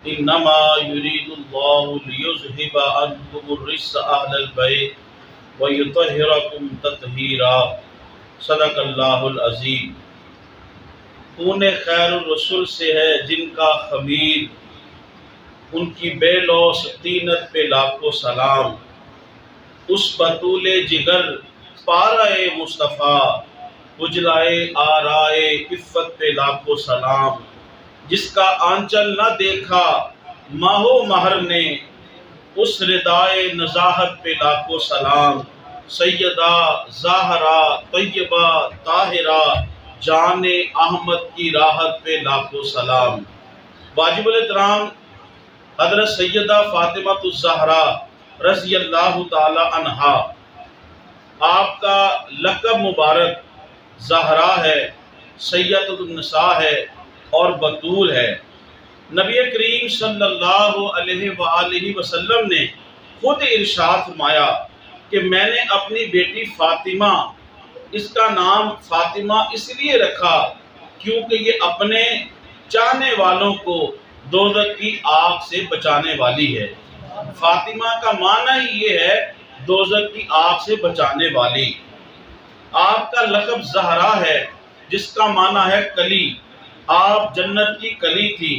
انما یرید اللہ لیذہب عنکم الرجس اہل البیت ویطہرکم تطہیرا۔ صدق اللہ العظیم۔ خون خیر الرسول سے ہے جن کا خمیر، ان کی بے لوث طینت پہ لاکھوں سلام۔ اس بطول جگر پارائے مصطفیٰ، اجلائے آرائے عفت پہ لاکھوں سلام۔ جس کا آنچل نہ دیکھا ماہ و مہر نے، اس ردائے نزاہت پہ لاکھوں سلام۔ سیدہ زہرا طیبہ طاہرہ جان احمد کی راحت پہ لاکھوں سلام۔ واجب الاحترام حضرت سیدہ فاطمہ الزہرا رضی اللہ تعالی عنہا، آپ کا لقب مبارک زہرا ہے، سید النساء ہے اور بطول ہے۔ نبی کریم صلی اللہ علیہ وآلہ وسلم نے خود ارشاد فرمایا کہ میں نے اپنی بیٹی فاطمہ، اس کا نام فاطمہ اس لیے رکھا کیونکہ یہ اپنے چاہنے والوں کو دوزخ کی آگ سے بچانے والی ہے۔ فاطمہ کا معنی ہی یہ ہے دوزخ کی آگ سے بچانے والی۔ آپ کا لقب زہرا ہے جس کا معنی ہے کلی۔ آپ جنت کی کلی تھی،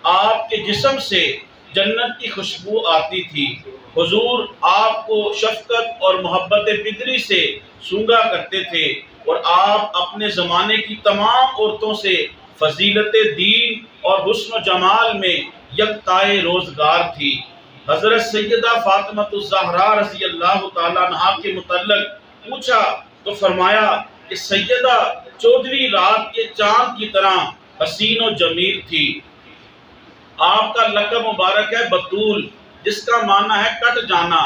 آپ کے جسم سے جنت کی خوشبو آتی تھی۔ حضور آپ کو شفقت اور محبت پدری سے سونگا کرتے تھے، اور آپ اپنے زمانے کی تمام عورتوں سے فضیلت دین اور حسن و جمال میں یکتائے روزگار تھی۔ حضرت سیدہ فاطمہ الزہرا رضی اللہ تعالیٰ عنہا کے متعلق پوچھا تو فرمایا کہ سیدہ چودھویں رات کے چاند کی طرح حسین و جمیل تھی۔ آپ کا لقب مبارک ہے بطول، جس کا معنی ہے کٹ جانا۔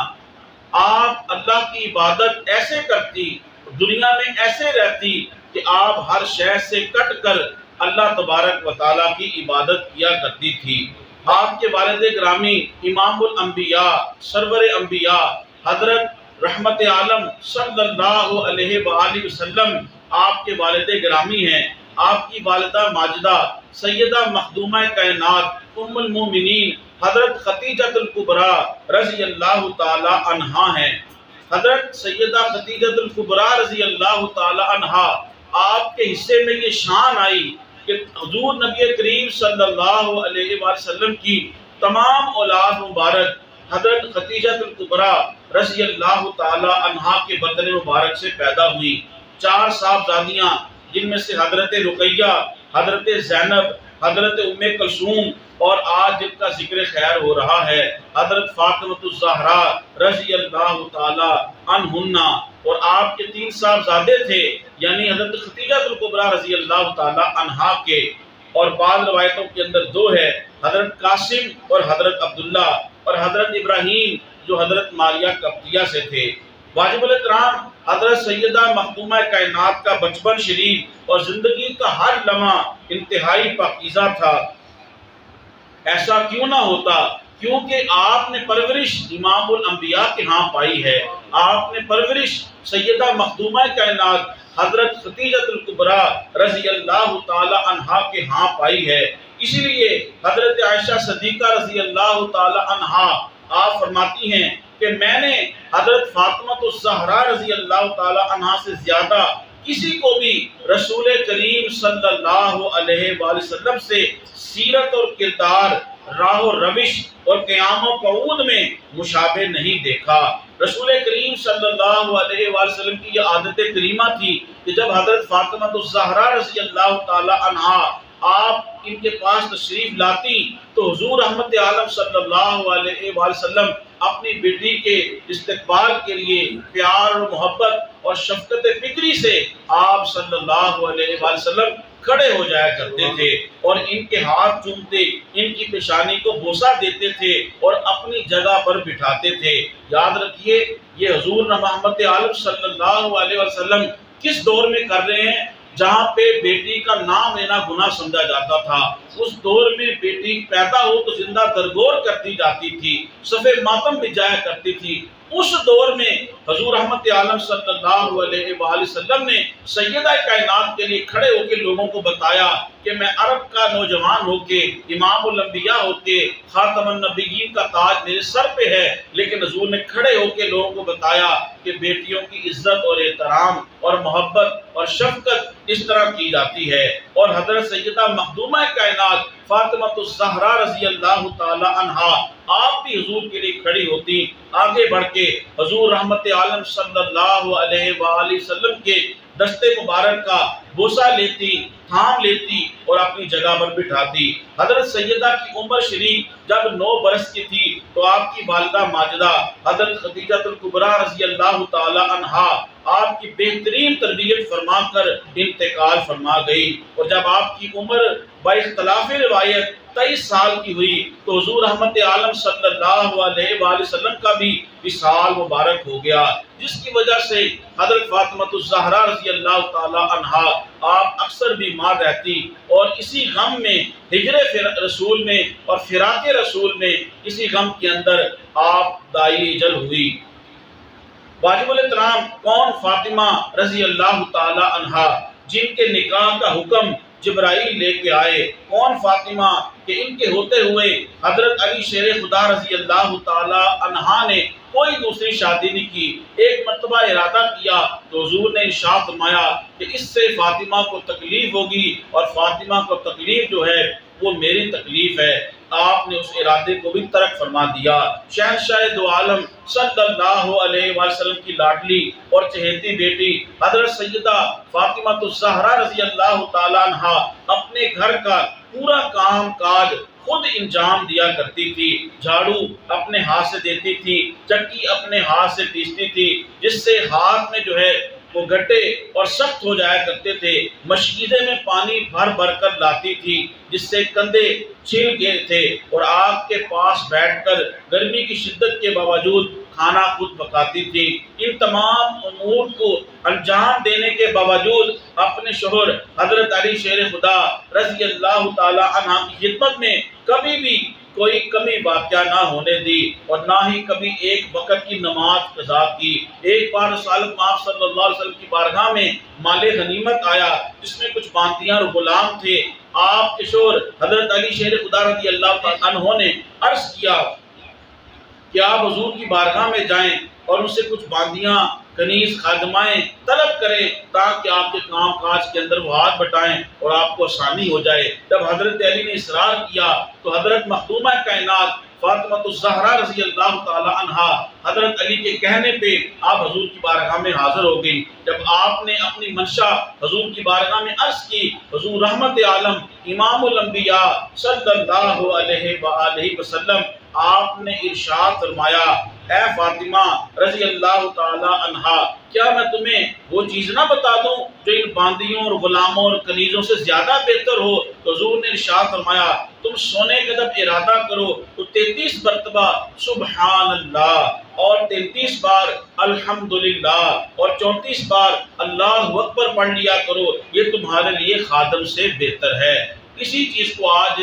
آپ اللہ کی عبادت ایسے کرتی، دنیا میں ایسے رہتی کہ آپ ہر شے سے کٹ کر اللہ تبارک و تعالیٰ کی عبادت کیا کرتی تھی۔ آپ کے والد گرامی امام الانبیاء سرور انبیاء حضرت رحمت عالم صلی اللہ علیہ وآلہ وسلم آپ کے والد گرامی ہیں۔ آپ کی والدہ ماجدہ سیدہ مخدومہ کائنات ام المومنین حضرت خدیجہ الکبریٰ رضی اللہ تعالی عنہا ہیں۔ حضرت سیدہ خدیجہ الکبریٰ رضی اللہ تعالی عنہا، آپ کے حصے میں یہ شان آئی کہ حضور نبی کریم صلی اللہ علیہ وآلہ وسلم کی تمام اولاد مبارک حضرت خدیجہ الکبریٰ رضی اللہ تعالی عنہا کے بدن مبارک سے پیدا ہوئی۔ 4 صاحبزادیاں، جن میں سے حضرت رقیہ، حضرت زینب، حضرت ام کلثوم، اور آج جن کا ذکر خیر ہو رہا ہے حضرت فاطمہ الزہرا رضی اللہ تعالی عنہن۔ اور آپ کے 3 صاحبزادے تھے، یعنی حضرت خدیجہ الکبریٰ رضی اللہ تعالی عنہا کے، اور بعض روایتوں کے اندر 2 ہے، حضرت قاسم اور حضرت عبداللہ، اور حضرت ابراہیم جو حضرت ماریہ قبطیہ سے تھے۔ واجب الاحترام حضرت سیدہ مخدومہ کائنات کا بچپن شریف اور زندگی کا ہر لمحہ انتہائی پاکیزہ تھا۔ ایسا کیوں نہ ہوتا؟ کیونکہ آپ نے پرورش امام الانبیاء کے ہاں پائی ہے۔ آپ نے پرورش سیدہ مخدومہ کائنات حضرت خدیجہ الکبریٰ رضی اللہ تعالی عنہا کے ہاں پائی ہے۔ اسی لیے حضرت عائشہ صدیقہ رضی اللہ تعالی عنہا آپ فرماتی ہیں کہ میں نے حضرت فاطمہ الزہرا رضی اللہ تعالی عنہا سے زیادہ کسی کو بھی رسول کریم صلی اللہ علیہ وآلہ وسلم سے سیرت اور کردار، راہ و روش اور قیام و قعود میں مشابہ نہیں دیکھا۔ رسول کریم صلی اللہ علیہ وآلہ وسلم کی یہ عادت کریمہ تھی کہ جب حضرت فاطمہ الزہرا رضی اللہ تعالی عنہا آپ ان کے پاس تشریف لاتی تو حضور رحمت عالم صلی اللہ علیہ وآلہ وسلم اپنی بیٹی کے استقبال کے لیے پیار اور محبت اور شفقت فکری سے آپ صلی اللہ علیہ وآلہ وسلم کھڑے ہو جایا کرتے تھے، اور ان کے ہاتھ چومتے، ان کی پیشانی کو بوسہ دیتے تھے اور اپنی جگہ پر بٹھاتے تھے۔ یاد رکھیے، یہ حضور محمد عالم صلی اللہ علیہ وسلم کس دور میں کر رہے ہیں جہاں پہ بیٹی کا نام لینا گناہ سمجھا جاتا تھا۔ اس دور میں بیٹی پیدا ہو تو زندہ درگور کر دی جاتی تھی، صف ماتم بھی جایا کرتی تھی، اس دور میں حضور رحمت عالم صلی اللہ علیہ وآلہ وسلم نے سیدہ کائنات کے لیے کھڑے ہو کے لوگوں کو بتایا کہ میں عرب کا نوجوان ہو کے، امام الانبیاء ہو کے، خاتم النبیین کا تاج میرے سر پہ ہے، لیکن حضور نے کھڑے ہو کے لوگوں کو بتایا کہ بیٹیوں کی عزت اور احترام اور محبت اور شفقت اس طرح کی جاتی ہے۔ اور حضرت سیدہ مخدومہ کائنات فاطمہ الزہرا رضی اللہ تعالی عنہا آپ بھی حضور کے لیے کھڑی ہوتی، آگے بڑھ کے حضور رحمت عالم صلی اللہ علیہ وآلہ وسلم کے دستے مبارک کا بوسہ لیتی، تھام لیتی اور اپنی جگہ پر بٹھاتی۔ حضرت سیدہ کی عمر شریف جب 9 برس کی تھی تو آپ کی والدہ ماجدہ حضرت خدیجہ الکبریٰ رضی اللہ تعالی عنہا آپ کی بہترین تربیت فرما کر انتقال فرما گئی، اور جب آپ کی عمر باختلاف روایت 23 سال کی ہوئی تو حضور رحمت عالم صلی اللہ علیہ وآلہ وسلم کا بھی وصال مبارک ہو گیا، جس کی وجہ سے حضرت فاطمہ الزہرا رضی اللہ تعالی عنہا آپ اکثر بیمار رہتی، اور اسی غم میں ہجر رسول میں اور فراق رسول میں اسی غم کے اندر آپ دائی اجل ہوئی۔ واجب الاحترام کون فاطمہ رضی اللہ تعالی عنہا جن کے نکاح کا حکم جبرائیل لے کے آئے، کون فاطمہ کہ ان کے ہوتے ہوئے حضرت علی شیر خدا رضی اللہ تعالی عنہا نے کوئی دوسری شادی نہیں کی۔ ایک مرتبہ ارادہ کیا تو حضور نے ارشاد فرمایا کہ اس سے فاطمہ کو تکلیف ہوگی، اور فاطمہ کو تکلیف جو ہے وہ میری تکلیف ہے۔ آپ نے اس ارادے کو بھی ترک فرما دیا۔ شہنشاہ دو عالم صلی اللہ علیہ وآلہ وسلم کی لاڈلی اور چہیتی بیٹی حضرت سیدہ فاطمہ الزہرا رضی اللہ تعالی عنہا اپنے گھر کا پورا کام کاج خود انجام دیا کرتی تھی۔ جھاڑو اپنے ہاتھ سے دیتی تھی، چکی اپنے ہاتھ سے پیستی تھی، جس سے ہاتھ میں جو ہے وہ گٹے اور سخت ہو جایا کرتے تھے۔ مشکیزے میں پانی بھر بھر کر لاتی تھی، جس سے کندھے چھل گئے تھے، اور آگ کے پاس بیٹھ کر گرمی کی شدت کے باوجود کھانا خود پکاتی تھی۔ ان تمام امور کو انجام دینے کے باوجود اپنے شوہر حضرت علی شیر خدا رضی اللہ تعالی عنہ کی خدمت میں کبھی بھی کوئی کمی واقعہ نہ ہونے دی، اور نہ ہی کبھی ایک وقت کی نماز قضا کی۔ ایک بار رسول پاک صلی اللہ علیہ وسلم کی بارگاہ میں مال غنیمت آیا، جس میں کچھ باندیاں اور غلام تھے۔ آپ کے شوہر حضرت علی شیر خدا رضی اللہ تعالی عنہ نے عرض کیا کہ آپ حضور کی بارگاہ میں جائیں اور ان سے کچھ باندیاں، کنیز، خادمائیں طلب کریں تاکہ آپ کے کام کاج کے اندر وہ ہاتھ بٹائیں اور آپ کو آسانی ہو جائے۔ جب حضرت علی نے اصرار کیا تو حضرت مخدومہ کائنات فاطمہ الزہرا رضی اللہ تعالی عنہا حضرت علی کے کہنے پہ آپ حضور کی بارگاہ میں حاضر ہو گئی۔ جب آپ نے اپنی منشا حضور کی بارگاہ میں عرض کی، حضور رحمت عالم امام الانبیاء صلی اللہ علیہ وآلہ وسلم آپ نے ارشاد فرمایا، اے فاطمہ رضی اللہ تعالی عنہا، کیا میں تمہیں وہ چیز نہ بتا دوں جو ان باندیوں اور غلاموں اور کنیزوں سے زیادہ بہتر ہو؟ تو حضور نے ارشاد فرمایا، تم سونے کا جب ارادہ کرو تو 33 مرتبہ سبحان اللہ اور 33 بار الحمدللہ اور 34 بار اللہ اکبر پڑھ لیا کرو، یہ تمہارے لیے خادم سے بہتر ہے۔ اسی چیز کو آج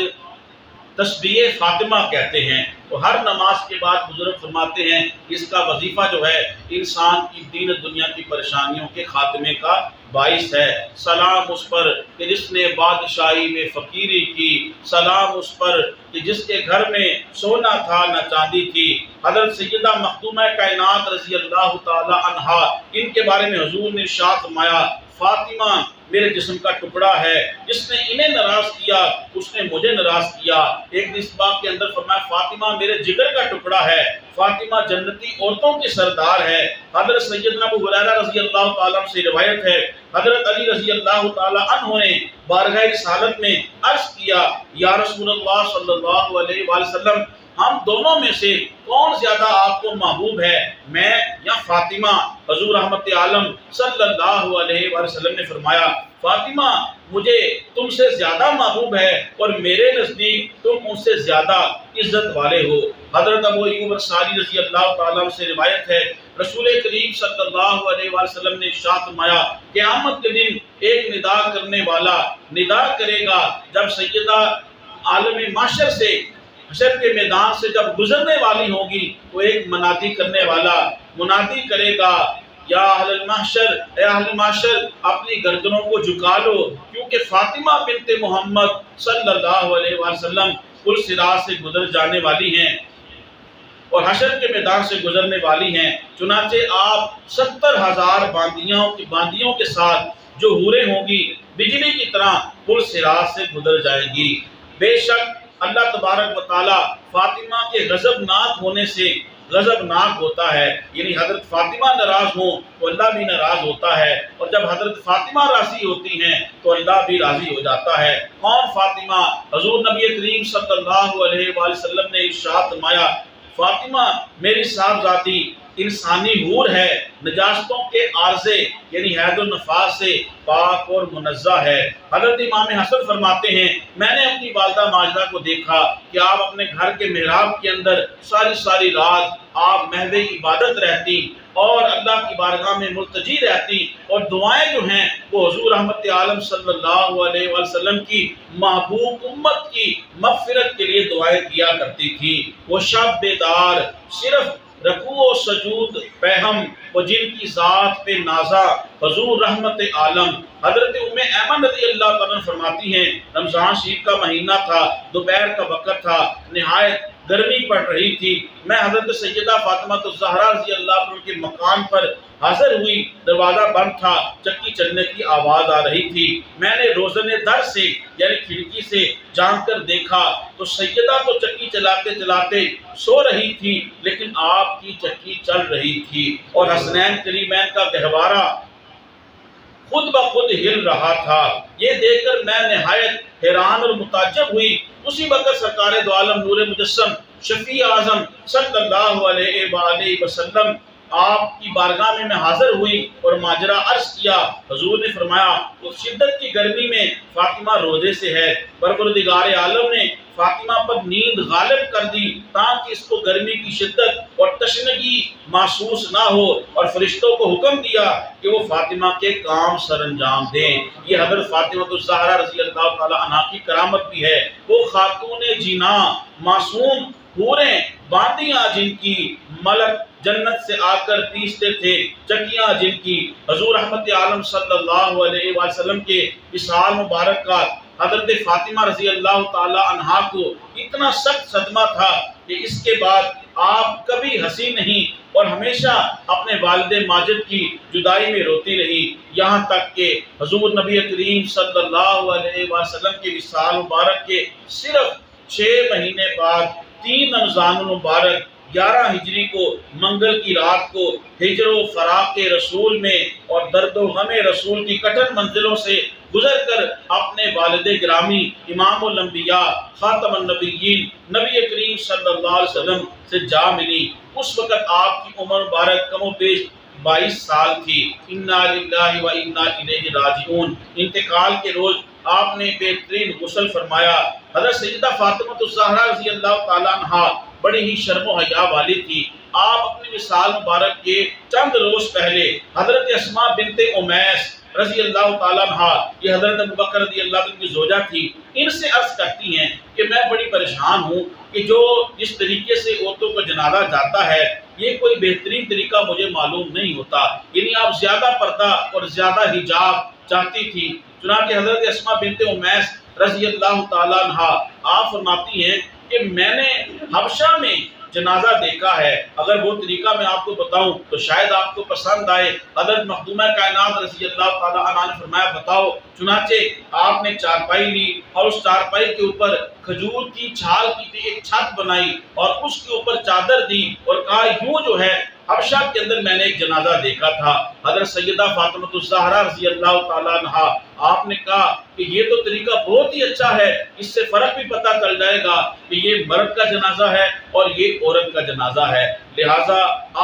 تسبیح فاطمہ کہتے ہیں۔ تو ہر نماز کے بعد بزرگ فرماتے ہیں اس کا وظیفہ جو ہے انسان کی دین دنیا کی پریشانیوں کے خاتمے کا باعث ہے۔ سلام اس پر کہ جس نے بادشاہی میں فقیری کی، سلام اس پر کہ جس کے گھر میں سونا تھا نہ چاندی تھی۔ حضرت سیدہ مخدومہ کائنات رضی اللہ تعالی عنہا، ان کے بارے میں حضور نے ارشاد فرمایا، فاطمہ میرے جسم کا ٹکڑا ہے، جس نے انہیں ناراض کیا اس نے مجھے ناراض کیا۔ ایک اس باب کے اندر فرمایا، فاطمہ میرے جگر کا ٹکڑا ہے، فاطمہ جنتی عورتوں کی سردار ہے۔ حضرت سیدنا ابو ہریرہ رضی اللہ تعالیٰ عنہ سے روایت ہے، حضرت علی رضی اللہ تعالیٰ عنہ نے بارگاہ رسالت میں عرض کیا، یا رسول اللہ صلی اللہ علیہ وآلہ وسلم، ہم دونوں میں سے کون زیادہ آپ کو محبوب ہے، میں یا فاطمہ؟ حضور رحمت عالم صلی اللہ علیہ وآلہ وسلم نے فرمایا، فاطمہ مجھے تم سے زیادہ محبوب ہے اور میرے نزدیک تم ان سے زیادہ عزت والے ہو۔ حضرت ابو ایوب انصاری رضی اللہ تعالیٰ عنہ سے روایت ہے، رسول کریم صلی اللہ علیہ وآلہ وسلم نے ارشاد فرمایا، قیامت کے دن ایک ندا کرنے والا ندا کرے گا، جب سیدہ عالم معاشر سے حشر کے میدان سے جب گزرنے والی ہوگی تو ایک منادی کرنے والا منادی کرے گا، یا اہل المحشر، اے اہل محشر اپنی گردنوں کو جھکا لو، کیونکہ فاطمہ بنت محمد صلی اللہ علیہ وسلم پل صراط سے گزر جانے والی ہیں اور حشر کے میدان سے گزرنے والی ہیں۔ چنانچہ آپ 70,000 باندیوں کے ساتھ جو حوریں ہوں گی بجلی کی طرح پل صراط سے گزر جائیں گی۔ بے شک اللہ تبارک و تعالی فاطمہ کے غضبناک ہونے سے غضبناک ہوتا ہے، یعنی حضرت فاطمہ ناراض ہوں تو اللہ بھی ناراض ہوتا ہے، اور جب حضرت فاطمہ راضی ہوتی ہیں تو اللہ بھی راضی ہو جاتا ہے۔ کون فاطمہ؟ حضور نبی کریم صلی اللہ علیہ وآلہ وسلم نے ارشاد فرمایا، فاطمہ میری صاحبزادی انسانی حور ہے، نجاستوں کے عارضے یعنی حید و نفاس سے پاک اور منزہ ہے۔ حضرت امام حسن فرماتے ہیں، میں نے اپنی والدہ ماجدہ کو دیکھا کہ آپ اپنے گھر کے محراب کے اندر ساری رات آپ محو عبادت رہتی اور اللہ کی بارگاہ میں ملتجی رہتی، اور دعائیں جو ہیں وہ حضور رحمت عالم صلی اللہ علیہ وسلم کی محبوب امت کی مغفرت کے لیے دعائیں کیا کرتی تھی۔ وہ شب بیدار صرف رکوع و سجود پہم و جن کی ذات پہ نازا حضور رحمت عالم۔ حضرت ام ایمن رضی اللہ تعالیٰ فرماتی ہیں، رمضان شریف کا مہینہ تھا، دوپہر کا وقت تھا، نہایت گرمی پڑ رہی تھی، میں حضرت سیدہ فاطمہ الزہرا رضی اللہ عنہ کے مکان پر حاضر ہوئی، دروازہ بند تھا، چکی چلنے کی آواز آ رہی تھی، میں نے روزن در سے یعنی کھڑکی سے جھانک کر دیکھا تو سیدہ تو چکی چلاتے چلاتے سو رہی تھی، لیکن آپ کی چکی چل رہی تھی اور حسنین کریمین کا گہوارہ خود بخود ہل رہا تھا۔ یہ دیکھ کر میں نہایت حیران اور متعجب ہوئی۔ اسی وقت سرکار دو عالم نور مجسم شفیع اعظم صلی اللہ علیہ وآلہ وسلم آپ کی بارگاہ میں حاضر ہوئی اور ماجرا عرض کیا۔ حضور نے فرمایا، اس شدت کی گرمی میں فاطمہ روزے سے ہے، پروردگار عالم نے فاطمہ پر نیند غالب کر دی تاکہ اس کو گرمی کی شدت اور تشنگی محسوس نہ ہو، اور فرشتوں کو حکم دیا کہ وہ فاطمہ کے کام سر انجام دیں۔ یہ حضرت فاطمہ الزہرا رضی اللہ تعالی عنہا کی کرامت بھی ہے۔ وہ خاتون جینا معصوم حوریں، باندیاں جن کی ملک جنت سے آ کر پیستے تھے، چکیاں جن کی حضور رحمت عالم صلی اللہ علیہ وسلم کے وصال مبارک کا حضرت فاطمہ رضی اللہ تعالی عنہا کو اتنا سخت صدمہ تھا کہ اس کے بعد آپ کبھی ہنسی نہیں اور ہمیشہ اپنے والد ماجد کی جدائی میں روتی رہی، یہاں تک کہ حضور نبی کریم صلی اللہ علیہ وسلم کے وصال مبارک کے صرف 6 مہینے بعد 3 رمضان المبارک 11 ہجری کو منگل کی رات کو ہجر و فراق رسول میں اور درد و غم رسول کی کٹھن منزلوں سے گزر کر اپنے والد گرامی امام الانبیاء خاتم النبیین نبی کریم صلی اللہ علیہ وسلم سے جا ملی۔ اس وقت آپ کی عمر مبارک کم و بیش 22 سال تھی۔ انا للہ و انا الیہ راجعون۔ انتقال کے روز آپ نے بہترین غسل فرمایا۔ حضرت سیدہ فاطمہ الزہرا رضی اللہ تعالیٰ عنہا بڑی ہی شرم و حیا والی تھی۔ آپ اپنے وصال مبارک کے چند روز پہلے حضرت اسماء بنت امیس رضی اللہ تعالیٰ عنہ، یہ حضرت ابوبکر رضی اللہ عنہ کی زوجہ تھی، ان سے عرض کرتی ہیں کہ میں بڑی پریشان ہوں کہ جو جس طریقے سے عورتوں کا جنازہ جاتا ہے یہ کوئی بہترین طریقہ مجھے معلوم نہیں ہوتا، یعنی آپ زیادہ پردہ اور زیادہ حجاب چاہتی تھی۔ چنانچہ حضرت اسماء بنت امیس رضی اللہ تعالیٰ عنہ آپ فرماتی ہیں کہ میں نے حبشہ میں جنازہ دیکھا ہے، اگر وہ طریقہ میں آپ کو بتاؤں تو شاید آپ کو پسند آئے۔ حضرت مخدومہ کائنات رضی اللہ تعالیٰ عنہ نے فرمایا بتاؤ۔ چنانچہ آپ نے چارپائی لی اور اس چارپائی کے اوپر کھجور کی چھال کی ایک چھت بنائی اور اس کے اوپر چادر دی اور کہا یوں جو ہے حبشہ کے اندر میں نے ایک جنازہ دیکھا تھا۔ حضرت سیدہ فاطمہ الزہرا رضی اللہ تعالیٰ عنہا آپ نے کہا کہ یہ تو طریقہ بہت ہی اچھا ہے، اس سے فرق بھی پتہ چل جائے گا کہ یہ مرد کا جنازہ ہے اور یہ عورت کا جنازہ ہے، لہٰذا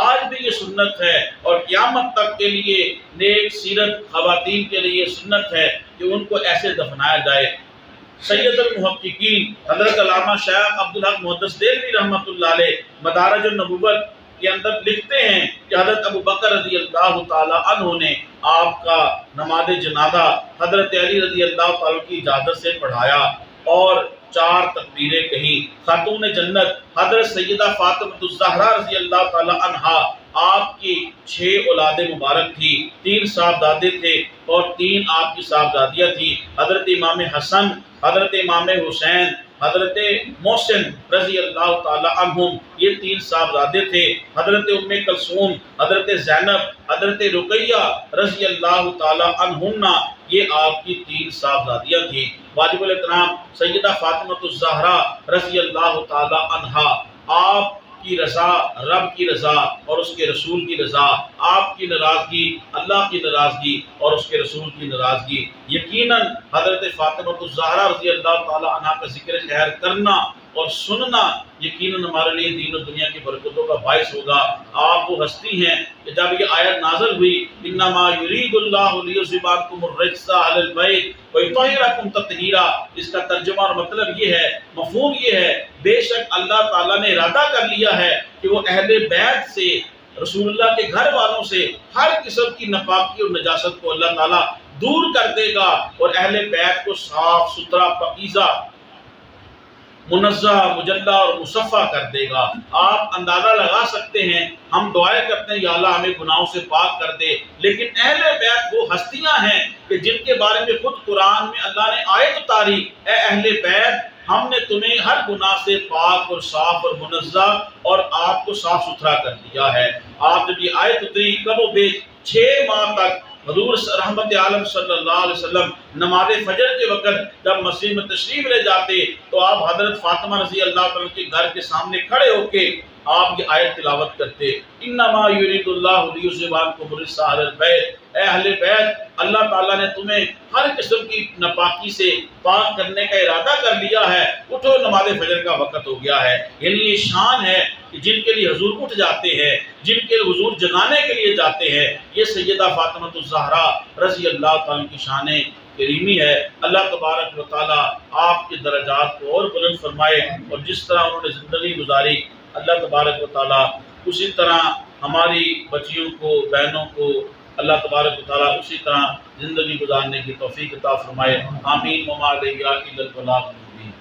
آج بھی یہ سنت ہے اور قیامت تک کے لیے نیک سیرت خواتین کے لیے سنت ہے کہ ان کو ایسے دفنایا جائے۔ سید المحققین حضرت علامہ شیخ عبدالحق محدث دہلوی رحمۃ اللہ علیہ مدارج النبوت کے اندر لکھتے ہیں کہ حضرت ابوبکر رضی اللہ تعالیٰ عنہ نے آپ کا نماز جنازہ حضرت علی رضی اللہ تعالیٰ کی اجازت سے پڑھایا اور 4 تکبیریں کہیں۔ خاتون جنت حضرت سیدہ فاطمہ الزہرا رضی اللہ تعالی عنہا، آپ کی 6 اولاد مبارک تھی، 3 صاحبزادے تھے اور 3 آپ کی صاحبزادیاں تھیں۔ حضرت امام حسن، حضرت امام حسین، حضرت محسن رضی اللہ تعالی عنہم، یہ 3 صاحبزادے تھے۔ حضرت ام کلثوم، حضرت زینب، حضرت رقیہ رضی اللہ تعالی عنہن، یہ آپ کی 3 صاحبزادیاں تھیں۔ واجب الاحترام سیدہ فاطمہ الزہرا رضی اللہ تعالی عنہا، آپ کی رضا، رب کی رضا اور اس کے رسول کی رضا، آپ کی ناراضگی، اللہ کی ناراضگی اور اس کے رسول کی ناراضگی۔ یقیناً حضرت فاطمہ الزہرا رضی اللہ تعالی عنہا کا ذکر خیر کرنا اور سننا یقیناً ہمارے لیے دین و دنیا کی برکتوں کا باعث ہوگا۔ آپ وہ ہستی ہیں کہ جب یہ آیت نازل ہوئی، انما یرید اللہ لیذھب عنکم الرجس اہل البیت ویطہرکم تطہیرا، اس کا ترجمہ اور مطلب یہ ہے، مفہوم یہ ہے، بے شک اللہ تعالیٰ نے ارادہ کر لیا ہے کہ وہ اہل بیت سے، رسول اللہ کے گھر والوں سے ہر قسم کی ناپاکی اور نجاست کو اللہ تعالیٰ دور کر دے گا اور اہل بیت کو صاف ستھرا، پاکیزہ، منزہ، مجلہ اور مصفہ کر دے گا۔ آپ اندازہ لگا سکتے ہیں، ہم دعائیں کرتے ہیں یا اللہ ہمیں گناہوں سے پاک کر دے، لیکن اہل بیت وہ ہستیاں ہیں کہ جن کے بارے میں خود قرآن میں اللہ نے آیت اتاری، اے اہل بیت، ہم نے تمہیں ہر گناہ سے پاک اور صاف اور منزہ اور آپ کو صاف ستھرا کر دیا ہے۔ آپ جب یہ آیت اتری، کم و بیش 6 ماہ تک حضور رحمت عالم صلی اللہ علیہ وسلم نماز فجر کے وقت جب مسجد میں تشریف لے جاتے تو آپ حضرت فاطمہ رضی اللہ عنہ کے گھر کے سامنے کھڑے ہو کے آپ یہ آیت تلاوت کرتے، انما یرید اللہ لیذھب عنکم الرجس اہل البیت، اے اہل بیت، اللہ تعالیٰ نے تمہیں ہر قسم کی ناپاکی سے پاک کرنے کا ارادہ کر لیا ہے، اٹھو نماز فجر کا وقت ہو گیا ہے۔ یعنی یہ شان ہے کہ جن کے لیے حضور اٹھ جاتے ہیں، جن کے حضور جگانے کے لیے جاتے ہیں، یہ سیدہ فاطمہ الزہرا رضی اللہ تعالیٰ کی شان کریمی ہے۔ اللہ تبارک و تعالیٰ آپ کے درجات کو اور بلند فرمائے، اور جس طرح انہوں نے زندگی گزاری اللہ تبارک و تعالیٰ اسی طرح ہماری بچیوں کو، بہنوں کو اللہ تبارک و تعالیٰ اسی طرح زندگی گزارنے کی توفیق عطا فرمائے۔ آمین وما علینا الا البلاغ المبین۔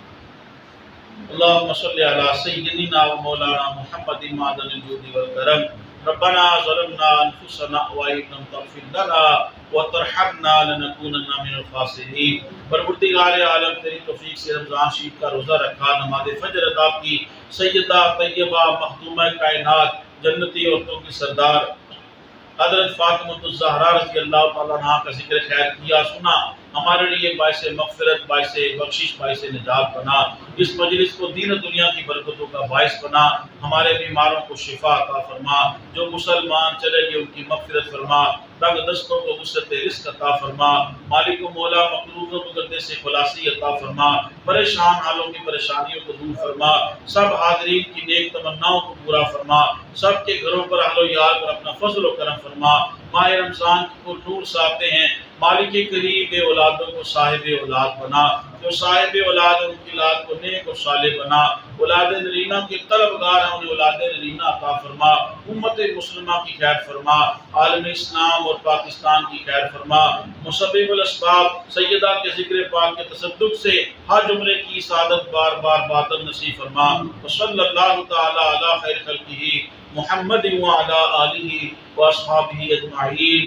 اللہم صلی علی سیدنا و مولانا محمد معدن الجود والکرم۔ ربنا ظلمنا انفسنا وان لم تغفر لنا وترحمنا لنکونن من الخاسرین۔ پروردگار عالم تیری توفیق سے رمضان شریف کا روزہ رکھا، نماز فجر ادا کی، سیدہ طیبہ مخدومہ کائنات، جنتی عورتوں کی سردار حضرت فاطمہ الزہرا رضی اللہ تعالیٰ عنہ کا ذکر خیر کیا، سنا، ہمارے لیے باعث مغفرت، باعث بخشش، باعث نجات بنا۔ اس مجلس کو دین و دنیا کی برکتوں کا باعث بنا۔ ہمارے بیماروں کو شفا عطا فرما، جو مسلمان چلے گئے ان کی مغفرت فرما، تنگ دستوں کو وسعت رزق عطا فرما، مالک و مولا مقروضوں کو گردے سے خلاصی عطا فرما، پریشان حالوں کی پریشانیوں کو دور فرما، سب حاضرین کی نیک تمناؤں کو پورا فرما، سب کے گھروں پر اہل و یار پر اپنا فضل و کرم فرما۔ ماہ رمضان کو نور ساتے ہیں، مالک کریم بے اولادوں کو صاحب اولاد بنا، جو صاحب اولاد ان کی اولاد کو نیک و صالح بنا، اولاد نرینہ کے طلبگار ہیں انہیں اولاد نرینہ عطا فرما، امت مسلمہ کی خیر فرما، عالم اسلام اور پاکستان کی خیر فرما، مسبب الاسباب سیدہ کے ذکر پاک کے تصدق سے حج عمرے کی سعادت بار بار باطن نصیب فرما۔ وصلی اللہ تعالی علی خیر خلقہ محمد وعلی آلہ واصحابہ اجمعین۔